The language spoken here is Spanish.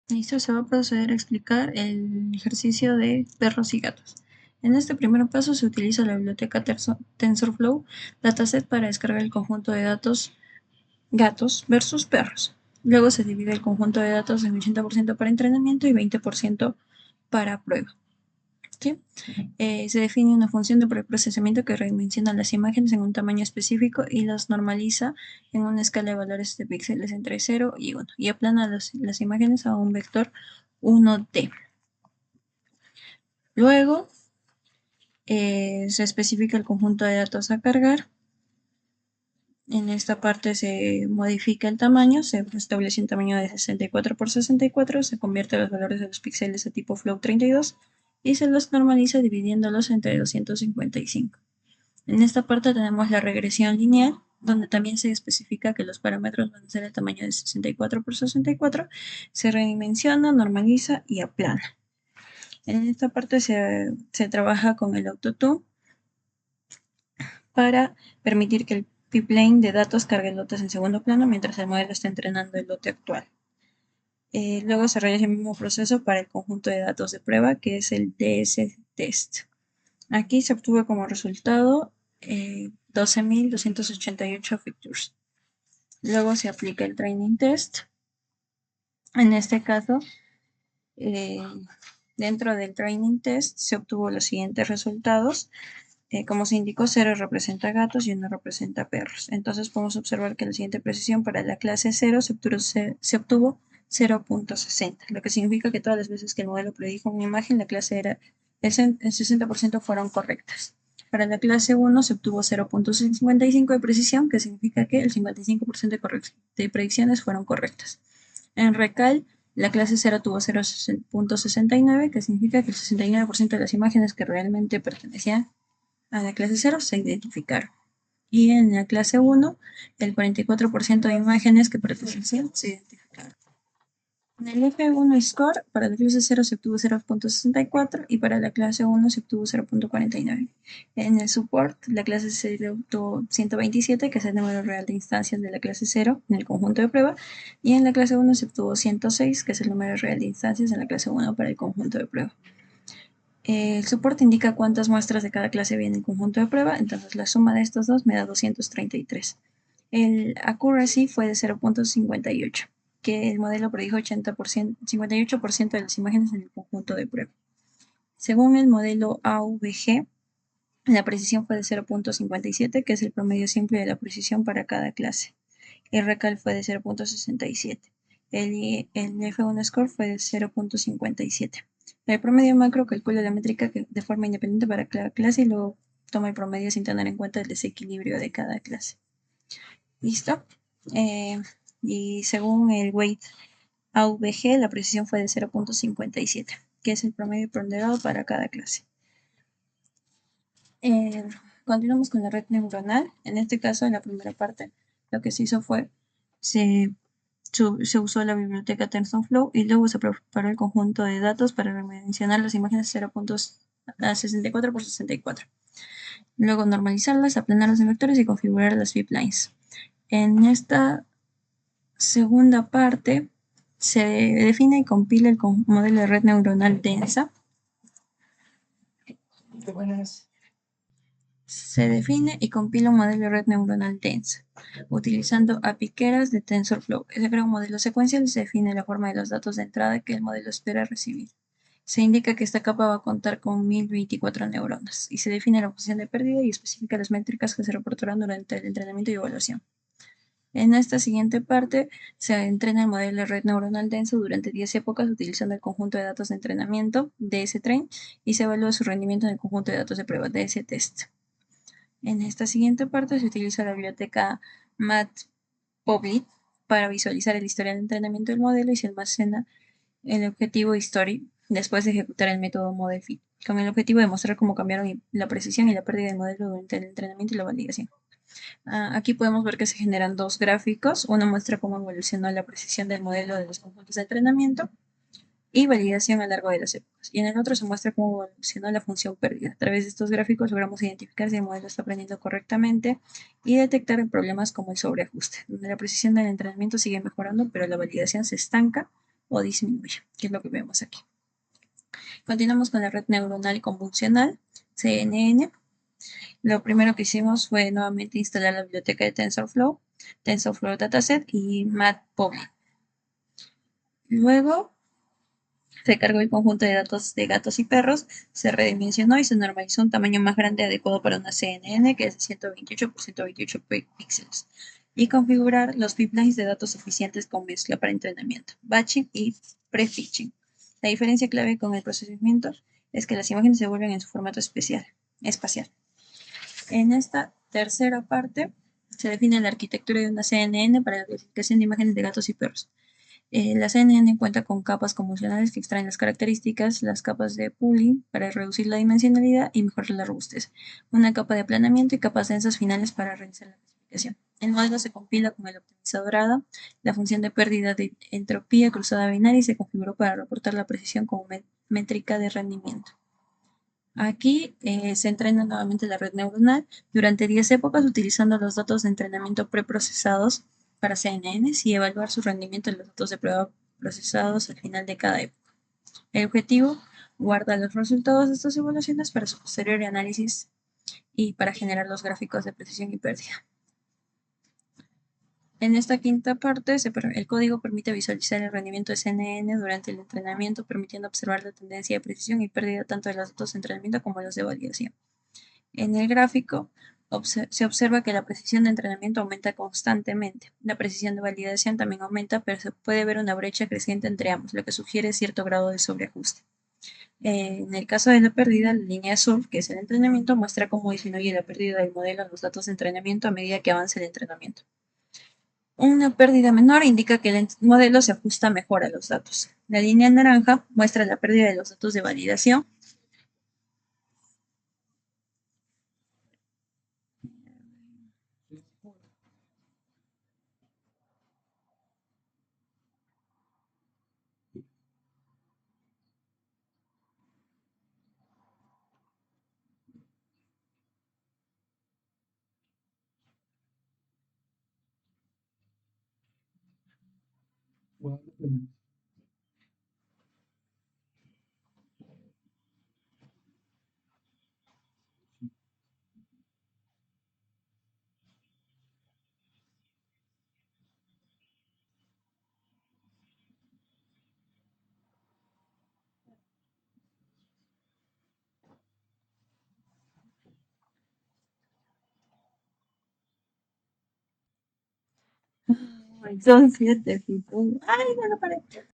Listo, se va a proceder a explicar el ejercicio de perros y gatos. En este primer paso se utiliza la biblioteca TensorFlow Dataset para descargar el conjunto de datos gatos versus perros. Luego se divide el conjunto de datos en 80% para entrenamiento y 20% para prueba. ¿Sí? Se define una función de preprocesamiento que redimensiona las imágenes en un tamaño específico y las normaliza en una escala de valores de píxeles entre 0 y 1 y aplana las imágenes a un vector 1D. Luego se especifica el conjunto de datos a cargar. En esta parte se modifica el tamaño, se establece un tamaño de 64 por 64, se convierte los valores de los píxeles a tipo float 32 y se los normaliza dividiéndolos entre 255. En esta parte tenemos la regresión lineal, donde también se especifica que los parámetros van a ser el tamaño de 64 por 64, se redimensiona, normaliza y aplana. En esta parte se trabaja con el autotune para permitir que el pipeline de datos cargue lotes en segundo plano mientras el modelo está entrenando el lote actual. Luego se realiza el mismo proceso para el conjunto de datos de prueba, que es el DS-test. Aquí se obtuvo como resultado 12.288 features. Luego se aplica el training test. En este caso, eh, dentro del training test se obtuvo los siguientes resultados. Como se indicó, 0 representa gatos y 1 representa perros. Entonces podemos observar que la siguiente precisión para la clase 0 se obtuvo 0.60, lo que significa que todas las veces que el modelo predijo una imagen, la clase era el 60% fueron correctas. Para la clase 1 se obtuvo 0.55 de precisión, que significa que el 55% de predicciones fueron correctas. En recal, la clase 0 tuvo 0.69, que significa que el 69% de las imágenes que realmente pertenecían a la clase 0 se identificaron. Y en la clase 1, el 44% de imágenes que pertenecían se identificaron. En el F1 Score, para la clase 0 se obtuvo 0.64 y para la clase 1 se obtuvo 0.49. En el Support, la clase 0 obtuvo 127, que es el número real de instancias de la clase 0 en el conjunto de prueba, y en la clase 1 se obtuvo 106, que es el número real de instancias en la clase 1 para el conjunto de prueba. El soporte indica cuántas muestras de cada clase viene en el conjunto de prueba, entonces la suma de estos dos me da 233. El accuracy fue de 0.58, que el modelo predijo 58% de las imágenes en el conjunto de prueba. Según el modelo AVG, la precisión fue de 0.57, que es el promedio simple de la precisión para cada clase. El recal fue de 0.67. El F1 score fue de 0.57. El promedio macro calcula la métrica de forma independiente para cada clase y luego toma el promedio sin tener en cuenta el desequilibrio de cada clase. ¿Listo? Y según el weight AVG, la precisión fue de 0.57, que es el promedio ponderado para cada clase. Continuamos con la red neuronal. En este caso, en la primera parte, lo que se hizo fue, se usó la biblioteca TensorFlow y luego se preparó el conjunto de datos para redimensionar las imágenes 0.64 por 64. Luego normalizarlas, aplanarlas en vectores y configurar las pipelines. En esta segunda parte se define y compila el modelo de red neuronal densa. Se define y compila un modelo de red neuronal densa, utilizando apiqueras de TensorFlow. Se crea un modelo secuencial y se define la forma de los datos de entrada que el modelo espera recibir. Se indica que esta capa va a contar con 1024 neuronas y se define la posición de pérdida y especifica las métricas que se reportarán durante el entrenamiento y evaluación. En esta siguiente parte se entrena el modelo de red neuronal denso durante 10 épocas utilizando el conjunto de datos de entrenamiento DSTrain y se evalúa su rendimiento en el conjunto de datos de prueba DSTest. En esta siguiente parte se utiliza la biblioteca Matplotlib para visualizar el historial de entrenamiento del modelo y se almacena el objetivo history después de ejecutar el método ModelFit, con el objetivo de mostrar cómo cambiaron la precisión y la pérdida del modelo durante el entrenamiento y la validación. Aquí podemos ver que se generan dos gráficos. Uno muestra cómo evolucionó la precisión del modelo de los conjuntos de entrenamiento y validación a lo largo de las épocas. Y en el otro se muestra cómo evolucionó la función pérdida. A través de estos gráficos logramos identificar si el modelo está aprendiendo correctamente y detectar problemas como el sobreajuste, donde la precisión del entrenamiento sigue mejorando, pero la validación se estanca o disminuye, que es lo que vemos aquí. Continuamos con la red neuronal convolucional, CNN. Lo primero que hicimos fue nuevamente instalar la biblioteca de TensorFlow, TensorFlow Dataset y Matplotlib. Luego se cargó el conjunto de datos de gatos y perros, se redimensionó y se normalizó un tamaño más grande adecuado para una CNN, que es de 128 por 128 píxeles, y configurar los pipelines de datos eficientes con mezcla para entrenamiento, batching y prefetching. La diferencia clave con el procesamiento es que las imágenes se vuelven en su formato espacial. En esta tercera parte se define la arquitectura de una CNN para la clasificación de imágenes de gatos y perros. La CNN cuenta con capas convolucionales que extraen las características, las capas de pooling para reducir la dimensionalidad y mejorar la robustez, una capa de aplanamiento y capas densas finales para realizar la clasificación. El modelo se compila con el optimizador ADA, la función de pérdida de entropía cruzada binaria y se configuró para reportar la precisión como métrica de rendimiento. Aquí se entrena nuevamente la red neuronal durante 10 épocas utilizando los datos de entrenamiento preprocesados para CNNs y evaluar su rendimiento en los datos de prueba procesados al final de cada época. El objetivo, guarda los resultados de estas evaluaciones para su posterior análisis y para generar los gráficos de precisión y pérdida. En esta quinta parte, el código permite visualizar el rendimiento de CNN durante el entrenamiento, permitiendo observar la tendencia de precisión y pérdida tanto de los datos de entrenamiento como de los de validación. En el gráfico se observa que la precisión de entrenamiento aumenta constantemente. La precisión de validación también aumenta, pero se puede ver una brecha creciente entre ambos, lo que sugiere cierto grado de sobreajuste. En el caso de la pérdida, la línea azul, que es el entrenamiento, muestra cómo disminuye la pérdida del modelo en los datos de entrenamiento a medida que avanza el entrenamiento. Una pérdida menor indica que el modelo se ajusta mejor a los datos. La línea naranja muestra la pérdida de los datos de validación. Son 7 tipo. Ay, no lo paré.